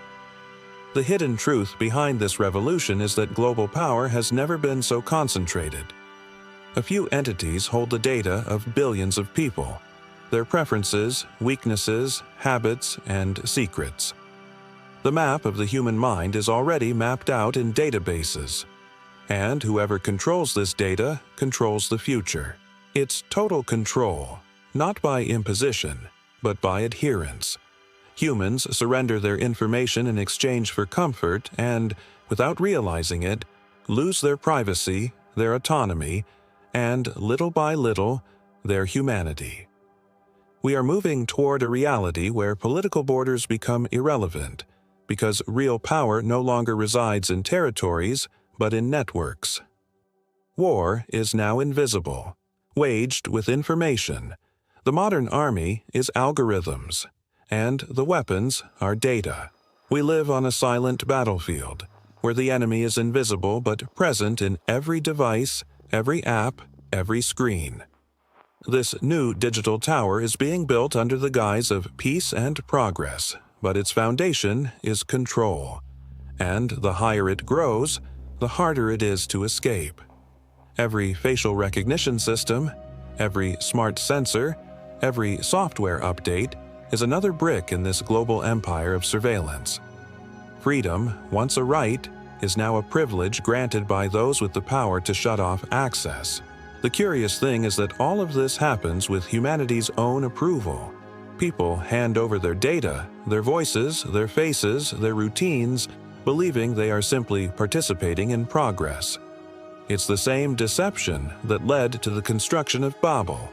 The hidden truth behind this revolution is that global power has never been so concentrated. A few entities hold the data of billions of people, their preferences, weaknesses, habits, and secrets. The map of the human mind is already mapped out in databases, and whoever controls this data controls the future. It's total control, not by imposition, but by adherence. Humans surrender their information in exchange for comfort and, without realizing it, lose their privacy, their autonomy, and, little by little, their humanity. We are moving toward a reality where political borders become irrelevant, because real power no longer resides in territories, but in networks. War is now invisible, waged with information. The modern army is algorithms, and the weapons are data. We live on a silent battlefield, where the enemy is invisible but present in every device, every app, every screen. This new digital tower is being built under the guise of peace and progress, but its foundation is control. And the higher it grows, the harder it is to escape. Every facial recognition system, every smart sensor, every software update is another brick in this global empire of surveillance. Freedom, once a right, is now a privilege granted by those with the power to shut off access. The curious thing is that all of this happens with humanity's own approval. People hand over their data, their voices, their faces, their routines, believing they are simply participating in progress. It's the same deception that led to the construction of Babel.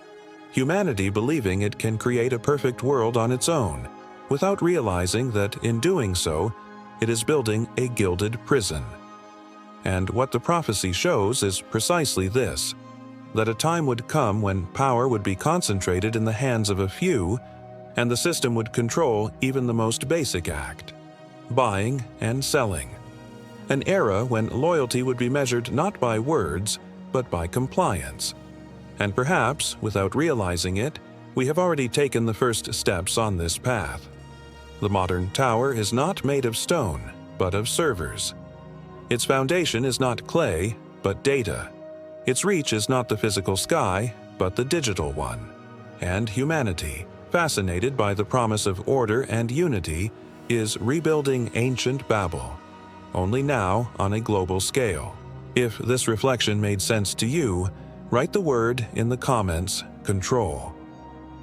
Humanity believing it can create a perfect world on its own, without realizing that in doing so, it is building a gilded prison. And what the prophecy shows is precisely this, that a time would come when power would be concentrated in the hands of a few, and the system would control even the most basic act, buying and selling. An era when loyalty would be measured not by words, but by compliance. And perhaps, without realizing it, we have already taken the first steps on this path. The modern tower is not made of stone, but of servers. Its foundation is not clay, but data. Its reach is not the physical sky, but the digital one. And humanity, fascinated by the promise of order and unity, is rebuilding ancient Babel, only now on a global scale. If this reflection made sense to you, write the word in the comments, control.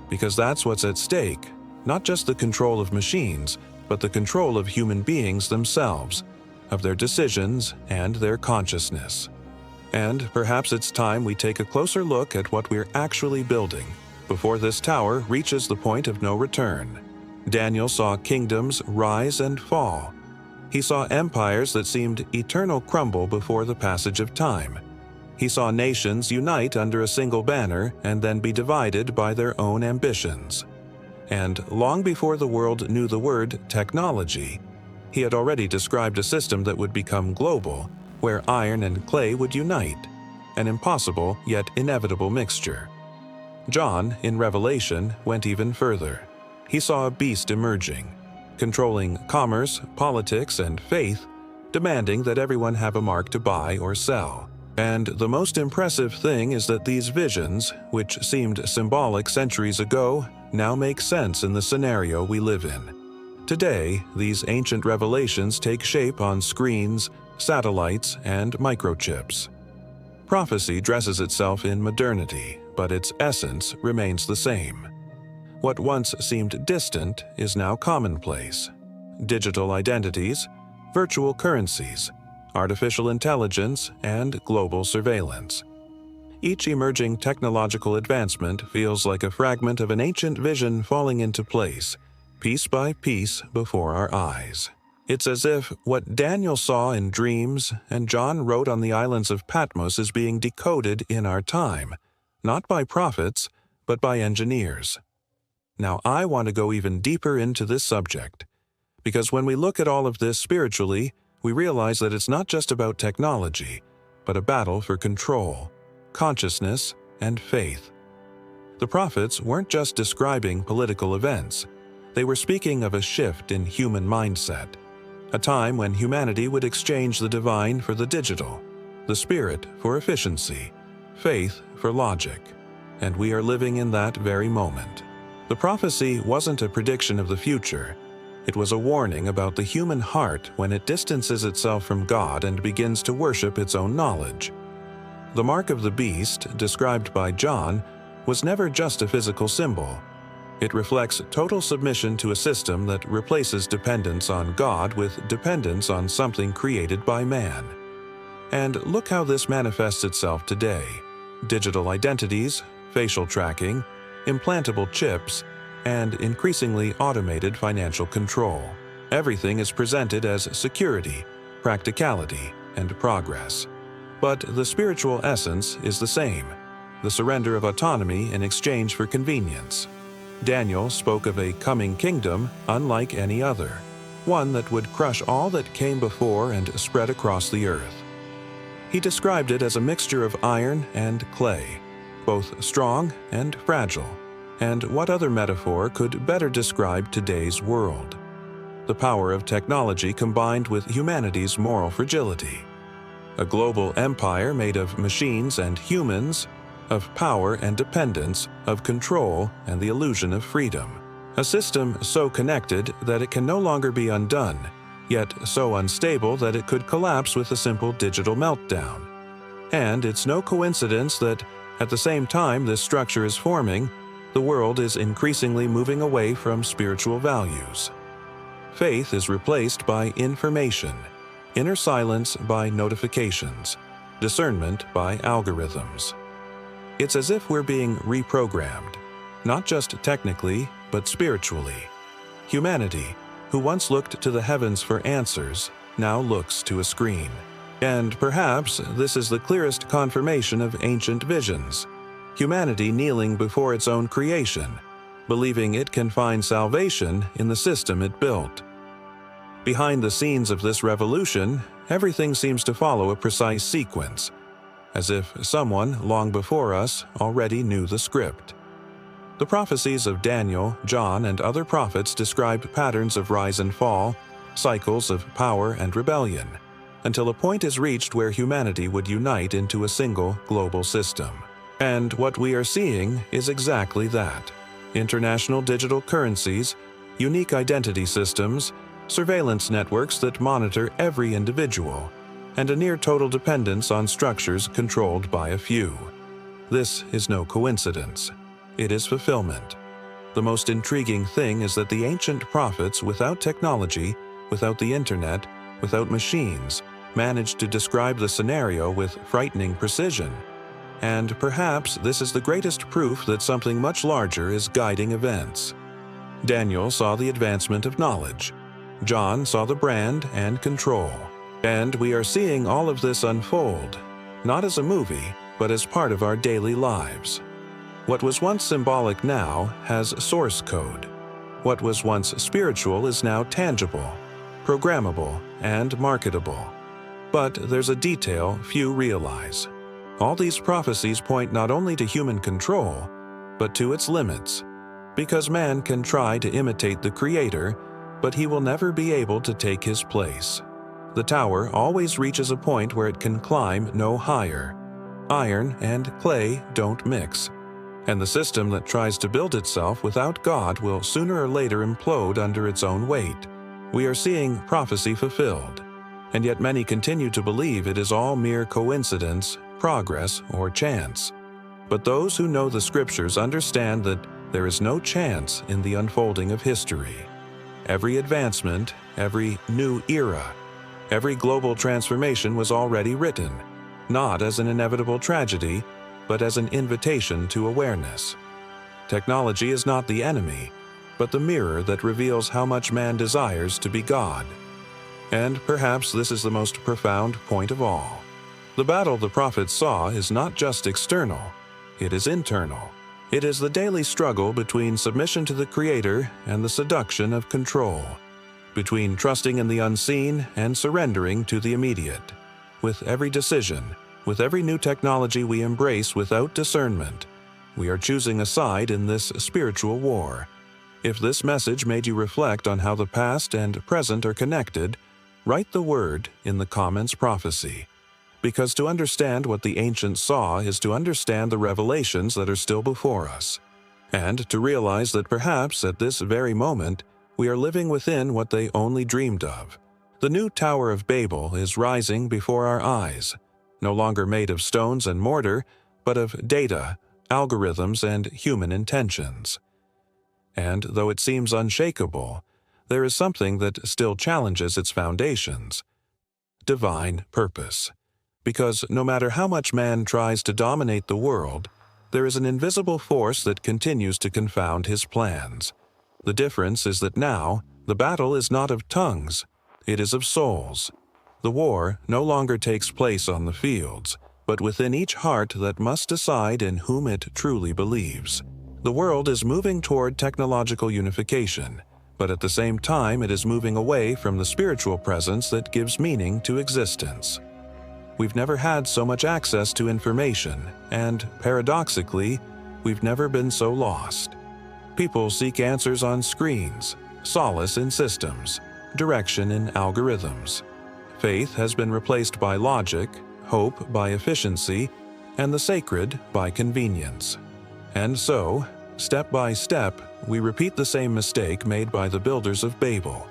Because that's what's at stake, not just the control of machines, but the control of human beings themselves, of their decisions and their consciousness. And perhaps it's time we take a closer look at what we're actually building before this tower reaches the point of no return. Daniel saw kingdoms rise and fall. He saw empires that seemed eternal crumble before the passage of time. He saw nations unite under a single banner and then be divided by their own ambitions. And long before the world knew the word technology, he had already described a system that would become global, where iron and clay would unite, an impossible yet inevitable mixture. John, in Revelation, went even further. He saw a beast emerging, controlling commerce, politics, and faith, demanding that everyone have a mark to buy or sell. And the most impressive thing is that these visions, which seemed symbolic centuries ago, now make sense in the scenario we live in. Today, these ancient revelations take shape on screens, satellites, and microchips. Prophecy dresses itself in modernity, but its essence remains the same. What once seemed distant is now commonplace. Digital identities, virtual currencies, artificial intelligence, and global surveillance. Each emerging technological advancement feels like a fragment of an ancient vision falling into place, piece by piece before our eyes. It's as if what Daniel saw in dreams and John wrote on the islands of Patmos is being decoded in our time, not by prophets, but by engineers. Now, I want to go even deeper into this subject, because when we look at all of this spiritually, we realize that it's not just about technology, but a battle for control, consciousness, and faith. The prophets weren't just describing political events. They were speaking of a shift in human mindset, a time when humanity would exchange the divine for the digital, the spirit for efficiency, faith for logic, and we are living in that very moment. The prophecy wasn't a prediction of the future. It was a warning about the human heart when it distances itself from God and begins to worship its own knowledge. The mark of the beast, described by John, was never just a physical symbol. It reflects total submission to a system that replaces dependence on God with dependence on something created by man. And look how this manifests itself today. Digital identities, facial tracking, implantable chips, and increasingly automated financial control. Everything is presented as security, practicality, and progress. But the spiritual essence is the same, the surrender of autonomy in exchange for convenience. Daniel spoke of a coming kingdom unlike any other, one that would crush all that came before and spread across the earth. He described it as a mixture of iron and clay, both strong and fragile. And what other metaphor could better describe today's world? The power of technology combined with humanity's moral fragility. A global empire made of machines and humans, of power and dependence, of control and the illusion of freedom. A system so connected that it can no longer be undone, yet so unstable that it could collapse with a simple digital meltdown. And it's no coincidence that, at the same time this structure is forming, the world is increasingly moving away from spiritual values. Faith is replaced by information, inner silence by notifications, discernment by algorithms. It's as if we're being reprogrammed, not just technically, but spiritually. Humanity, who once looked to the heavens for answers, now looks to a screen. And perhaps this is the clearest confirmation of ancient visions. Humanity kneeling before its own creation, believing it can find salvation in the system it built. Behind the scenes of this revolution, everything seems to follow a precise sequence, as if someone long before us already knew the script. The prophecies of Daniel, John, and other prophets described patterns of rise and fall, cycles of power and rebellion, until a point is reached where humanity would unite into a single global system. And what we are seeing is exactly that: international digital currencies, unique identity systems, surveillance networks that monitor every individual, and a near-total dependence on structures controlled by a few. This is no coincidence. It is fulfillment. The most intriguing thing is that the ancient prophets, without technology, without the internet, without machines, managed to describe the scenario with frightening precision. And perhaps this is the greatest proof that something much larger is guiding events. Daniel saw the advancement of knowledge. John saw the brand and control. And we are seeing all of this unfold, not as a movie, but as part of our daily lives. What was once symbolic now has source code. What was once spiritual is now tangible, programmable, and marketable. But there's a detail few realize. All these prophecies point not only to human control, but to its limits. Because man can try to imitate the Creator, but he will never be able to take his place. The tower always reaches a point where it can climb no higher. Iron and clay don't mix. And the system that tries to build itself without God will sooner or later implode under its own weight. We are seeing prophecy fulfilled, and yet many continue to believe it is all mere coincidence, progress, or chance. But those who know the Scriptures understand that there is no chance in the unfolding of history. Every advancement, every new era, every global transformation was already written, not as an inevitable tragedy, but as an invitation to awareness. Technology is not the enemy, but the mirror that reveals how much man desires to be God. And perhaps this is the most profound point of all. The battle the prophets saw is not just external, it is internal. It is the daily struggle between submission to the Creator and the seduction of control, between trusting in the unseen and surrendering to the immediate. With every decision, with every new technology we embrace without discernment, we are choosing a side in this spiritual war. If this message made you reflect on how the past and present are connected, write the word in the comments prophecy. Because to understand what the ancients saw is to understand the revelations that are still before us, and to realize that perhaps at this very moment we are living within what they only dreamed of. The new Tower of Babel is rising before our eyes, no longer made of stones and mortar, but of data, algorithms, and human intentions. And though it seems unshakable, there is something that still challenges its foundations: divine purpose. Because no matter how much man tries to dominate the world, there is an invisible force that continues to confound his plans. The difference is that now, the battle is not of tongues, it is of souls. The war no longer takes place on the fields, but within each heart that must decide in whom it truly believes. The world is moving toward technological unification, but at the same time it is moving away from the spiritual presence that gives meaning to existence. We've never had so much access to information, and, paradoxically, we've never been so lost. People seek answers on screens, solace in systems, direction in algorithms. Faith has been replaced by logic, hope by efficiency, and the sacred by convenience. And so, step by step, we repeat the same mistake made by the builders of Babel.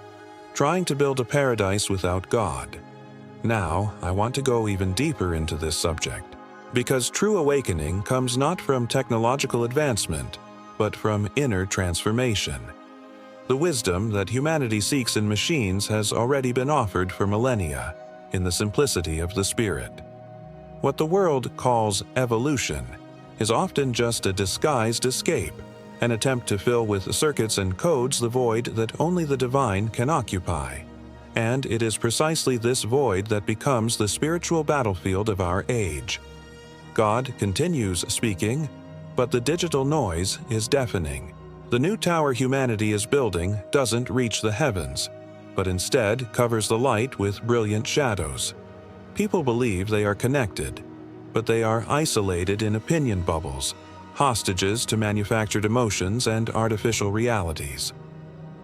trying to build a paradise without God. Now, I want to go even deeper into this subject, because true awakening comes not from technological advancement, but from inner transformation. The wisdom that humanity seeks in machines has already been offered for millennia, in the simplicity of the Spirit. What the world calls evolution is often just a disguised escape, an attempt to fill with circuits and codes the void that only the divine can occupy. And it is precisely this void that becomes the spiritual battlefield of our age. God continues speaking, but the digital noise is deafening. The new tower humanity is building doesn't reach the heavens, but instead covers the light with brilliant shadows. People believe they are connected, but they are isolated in opinion bubbles, hostages to manufactured emotions and artificial realities.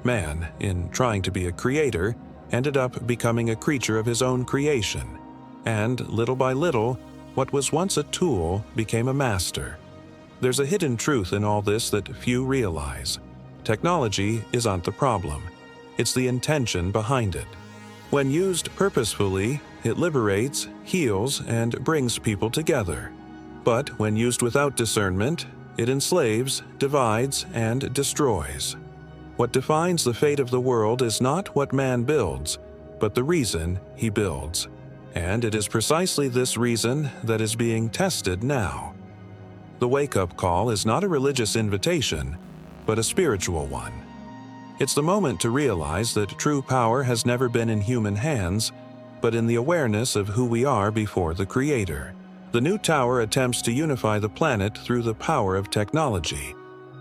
Man, in trying to be a creator, ended up becoming a creature of his own creation, and little by little, what was once a tool became a master. There's a hidden truth in all this that few realize. Technology isn't the problem. It's the intention behind it. When used purposefully, it liberates, heals, and brings people together. But when used without discernment, it enslaves, divides, and destroys. What defines the fate of the world is not what man builds, but the reason he builds. And it is precisely this reason that is being tested now. The wake-up call is not a religious invitation, but a spiritual one. It's the moment to realize that true power has never been in human hands, but in the awareness of who we are before the Creator. The new tower attempts to unify the planet through the power of technology,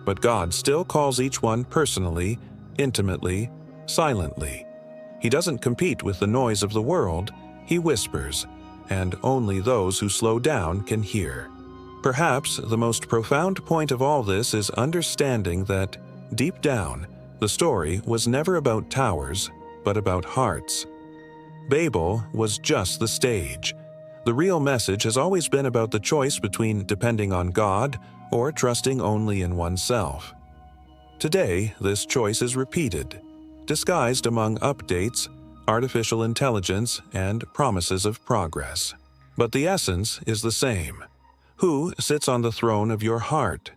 but God still calls each one personally, intimately, silently. He doesn't compete with the noise of the world, he whispers, and only those who slow down can hear. Perhaps the most profound point of all this is understanding that, deep down, the story was never about towers, but about hearts. Babel was just the stage. The real message has always been about the choice between depending on God or trusting only in oneself. Today, this choice is repeated, disguised among updates, artificial intelligence, and promises of progress. But the essence is the same. Who sits on the throne of your heart?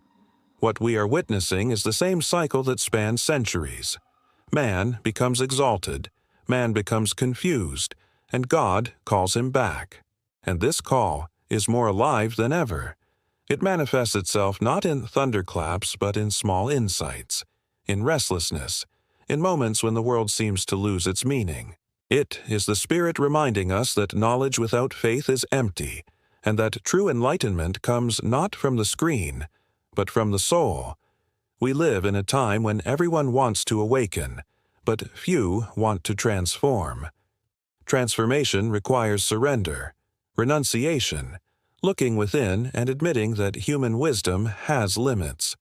What we are witnessing is the same cycle that spans centuries. Man becomes exalted, man becomes confused, and God calls him back. And this call is more alive than ever. It manifests itself not in thunderclaps but in small insights, in restlessness, in moments when the world seems to lose its meaning. It is the Spirit reminding us that knowledge without faith is empty, and that true enlightenment comes not from the screen, but from the soul. We live in a time when everyone wants to awaken, but few want to transform. Transformation requires surrender, renunciation, looking within and admitting that human wisdom has limits.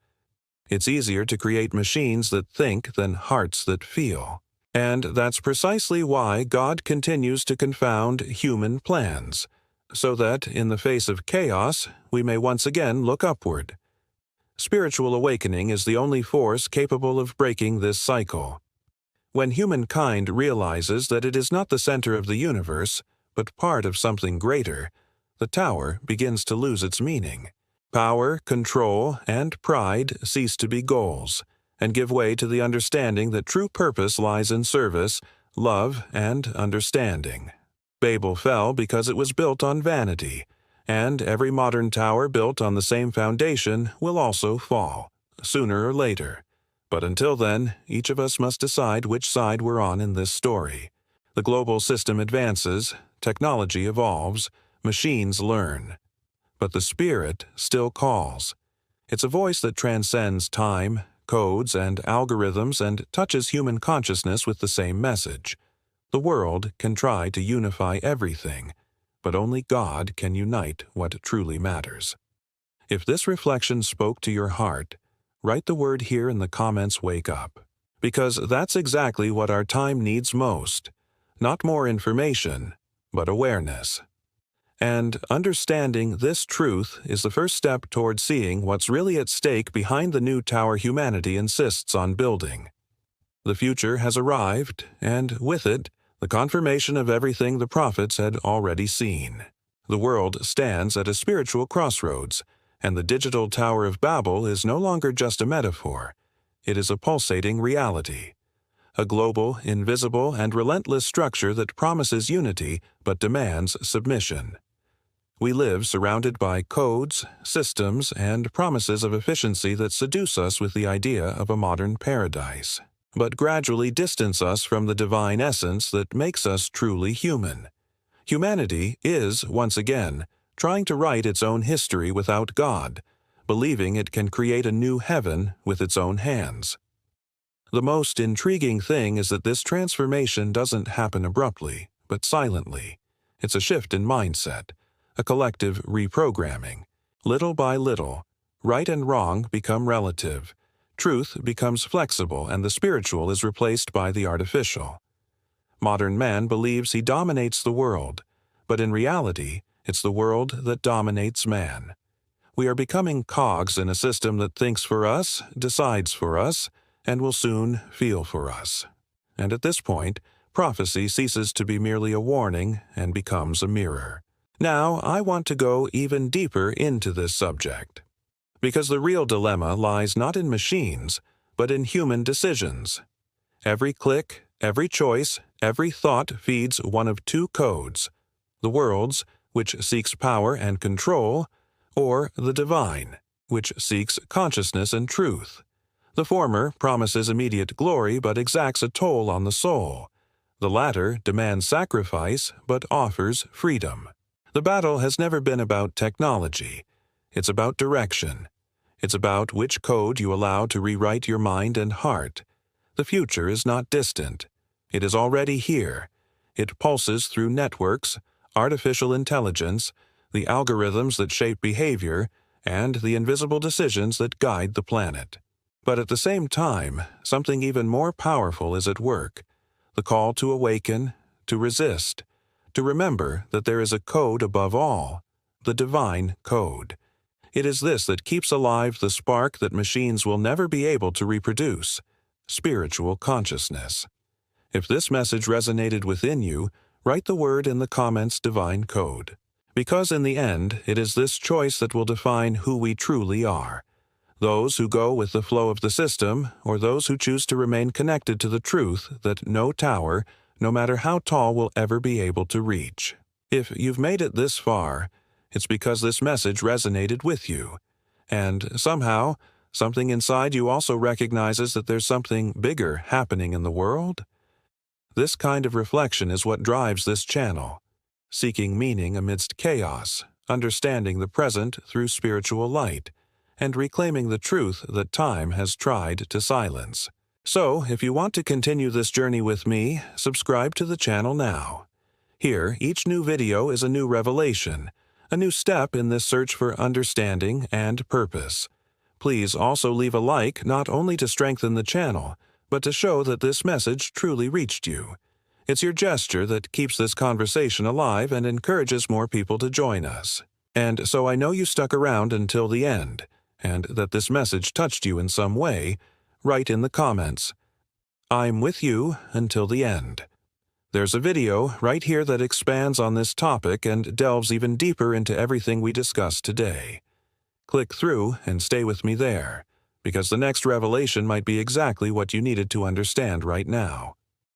It's easier to create machines that think than hearts that feel. And that's precisely why God continues to confound human plans, so that, in the face of chaos, we may once again look upward. Spiritual awakening is the only force capable of breaking this cycle. When humankind realizes that it is not the center of the universe, but part of something greater, the tower begins to lose its meaning. Power, control, and pride cease to be goals, and give way to the understanding that true purpose lies in service, love, and understanding. Babel fell because it was built on vanity, and every modern tower built on the same foundation will also fall, sooner or later. But until then, each of us must decide which side we're on in this story. The global system advances, technology evolves, machines learn. But the Spirit still calls. It's a voice that transcends time, codes, and algorithms and touches human consciousness with the same message. The world can try to unify everything, but only God can unite what truly matters. If this reflection spoke to your heart, write the word here in the comments "Wake Up," because that's exactly what our time needs most. Not more information, but awareness. And understanding this truth is the first step toward seeing what's really at stake behind the new tower humanity insists on building. The future has arrived, and with it, the confirmation of everything the prophets had already seen. The world stands at a spiritual crossroads, and the digital Tower of Babel is no longer just a metaphor. It is a pulsating reality. A global, invisible, and relentless structure that promises unity but demands submission. We live surrounded by codes, systems, and promises of efficiency that seduce us with the idea of a modern paradise, but gradually distance us from the divine essence that makes us truly human. Humanity is, once again, trying to write its own history without God, believing it can create a new heaven with its own hands. The most intriguing thing is that this transformation doesn't happen abruptly, but silently. It's a shift in mindset, a collective reprogramming. Little by little, right and wrong become relative, truth becomes flexible, and the spiritual is replaced by the artificial. Modern man believes he dominates the world, but in reality, it's the world that dominates man. We are becoming cogs in a system that thinks for us, decides for us, and will soon feel for us. And at this point, prophecy ceases to be merely a warning and becomes a mirror. Now, I want to go even deeper into this subject, because the real dilemma lies not in machines, but in human decisions. Every click, every choice, every thought feeds one of two codes: the world's, which seeks power and control, or the divine, which seeks consciousness and truth. The former promises immediate glory but exacts a toll on the soul. The latter demands sacrifice but offers freedom. The battle has never been about technology. It's about direction. It's about which code you allow to rewrite your mind and heart. The future is not distant. It is already here. It pulses through networks, artificial intelligence, the algorithms that shape behavior, and the invisible decisions that guide the planet. But at the same time, something even more powerful is at work: the call to awaken, to resist, to remember that there is a code above all, the divine code. It is this that keeps alive the spark that machines will never be able to reproduce: spiritual consciousness. If this message resonated within you, write the word in the comments "divine code," because in the end, it is this choice that will define who we truly are. Those who go with the flow of the system, or those who choose to remain connected to the truth that no tower, no matter how tall, will ever be able to reach. If you've made it this far, it's because this message resonated with you. And somehow, something inside you also recognizes that there's something bigger happening in the world. This kind of reflection is what drives this channel: seeking meaning amidst chaos, understanding the present through spiritual light, and reclaiming the truth that time has tried to silence. So, if you want to continue this journey with me, subscribe to the channel now. Here, each new video is a new revelation, a new step in this search for understanding and purpose. Please also leave a like, not only to strengthen the channel, but to show that this message truly reached you. It's your gesture that keeps this conversation alive and encourages more people to join us. And so I know you stuck around until the end, and that this message touched you in some way. Write in the comments, "I'm with you until the end." There's a video right here that expands on this topic and delves even deeper into everything we discussed today. Click through and stay with me there, because the next revelation might be exactly what you needed to understand right now.